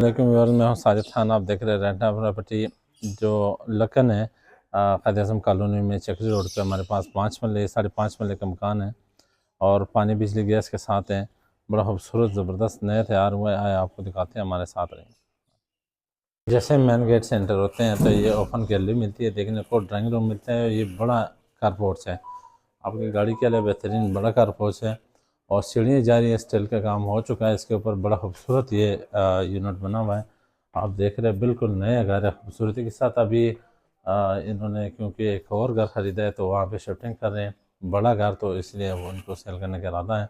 वालेकुम व्यूअर्स, मैं हूं साजिद खान। आप देख रहे हैं रेंटा प्रॉपर्टी जो लखन है क़ायद आज़म कॉलोनी में चक्री रोड पे। हमारे पास 5 मरले 5.5 मरले का मकान है और पानी बिजली गैस के साथ है। बड़ा खूबसूरत ज़बरदस्त नया तैयार हुआ है। आए आपको दिखाते हैं, हमारे साथ रहें। जैसे मेन गेट से एंटर होते हैं तो ये ओपन गैलरी मिलती है, देखने को ड्राइंग रूम मिलता है। ये बड़ा कारपोर्च है, आपकी गाड़ी के लिए बेहतरीन बड़ा कारपोर्च है। और सीढ़ियाँ जा रही है, स्टील का काम हो चुका है इसके ऊपर। बड़ा खूबसूरत ये यूनिट बना हुआ है। आप देख रहे हैं बिल्कुल नया घर है खूबसूरती के साथ। अभी इन्होंने क्योंकि एक और घर ख़रीदा है तो वहाँ पे शिफ्टिंग कर रहे हैं, बड़ा घर, तो इसलिए वो उनको सेल करने का इरादा है।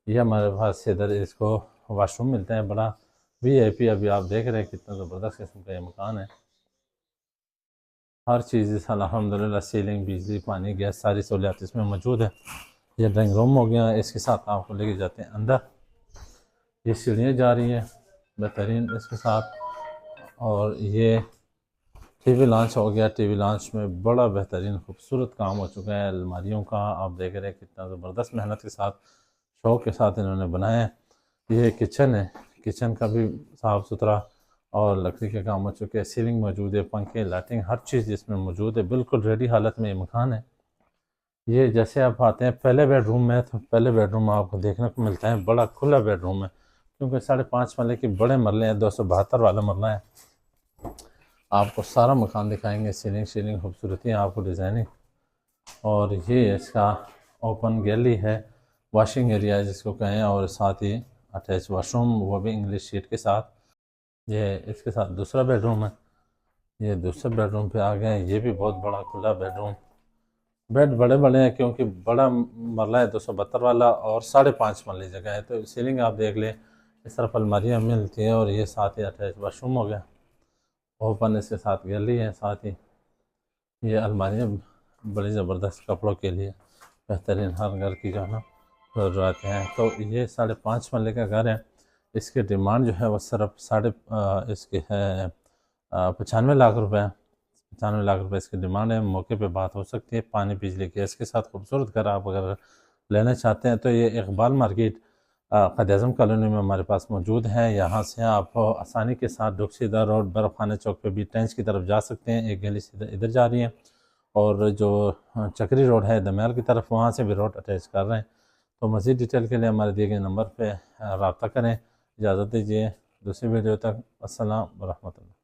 ये हमारे पास इधर इसको वाशरूम मिलता है, बड़ा VIP। अभी आप देख रहे हैं कितना ज़बरदस्त किस्म का ये मकान है। हर चीज़ अल्हम्दुलिल्लाह, सीलिंग, बिजली, पानी, गैस, सारी सहूलियात इसमें मौजूद है। ये ड्राइंग रूम हो गया, इसके साथ आपको लेके जाते हैं अंदर। ये सीढ़ियाँ जा रही है बेहतरीन इसके साथ। और ये TV लॉन्च हो गया। TV लॉन्च में बड़ा बेहतरीन खूबसूरत काम हो चुका है अलमारियों का। आप देख रहे हैं कितना ज़बरदस्त मेहनत के साथ, शौक़ के साथ इन्होंने बनाया है। ये किचन है, किचन का भी साफ़ सुथरा और लकड़ी के काम हो चुके हैं। सीलिंग मौजूद है, पंखे, लाइटिंग, हर चीज़ इसमें मौजूद है। बिल्कुल रेडी हालत में ये मकान है। ये जैसे आप आते हैं पहले बेडरूम में, तो पहले बेडरूम आपको देखने को मिलता है बड़ा खुला बेडरूम है, क्योंकि 5.5 मरले के बड़े मरले हैं। 272 वाला मरला है। आपको सारा मकान दिखाएंगे, सीलिंग शीलिंग खूबसूरती आपको डिज़ाइनिंग। और ये इसका ओपन गैलरी है, वॉशिंग एरिया जिसको कहें, और साथ ही अटैच वाशरूम, वो भी इंग्लिश शीट के साथ। ये इसके साथ दूसरा बेडरूम है। ये दूसरे बेडरूम पे आ गए। ये भी बहुत बड़ा खुला बेडरूम। बेड बड़े बड़े हैं क्योंकि बड़ा मरला है 272 वाला, और 5.5 मरले जगह है। तो सीलिंग आप देख लें, इस तरफ अलमारियाँ मिलती हैं। और ये साथ ही अटैच वाशरूम हो गया, ओपन इसके साथ गैलरी है। साथ ही ये अलमारियाँ बड़ी ज़बरदस्त कपड़ों के लिए बेहतरीन, हर घर की जो है ना ज़रूरत हैं। तो ये 5.5 मरले का घर है। इसकी डिमांड जो है वो सिर्फ इसकी है 95 लाख रुपए। 95 लाख रुपए इसकी डिमांड है। मौके पे बात हो सकती है। पानी बिजली गैस के साथ खूबसूरत घर आप अगर लेना चाहते हैं तो ये इकबाल मार्केट क़ायद आज़म कॉलोनी में हमारे पास मौजूद है। यहाँ से आप आसानी के साथ डुकसीदा रोड बर्फ़ खाने चौक पे भी टंच की तरफ जा सकते हैं। एक गली सीधा इधर जा रही है, और जो चक्री रोड है दमयाल की तरफ, वहाँ से भी रोड अटैच कर रहे हैं। तो मज़ीद डिटेल के लिए हमारे दिए गए नंबर पर रब्ता करें। इजाज़त दीजिए, दूसरी वीडियो तक अस्सलाम व रहमतुल्लाह।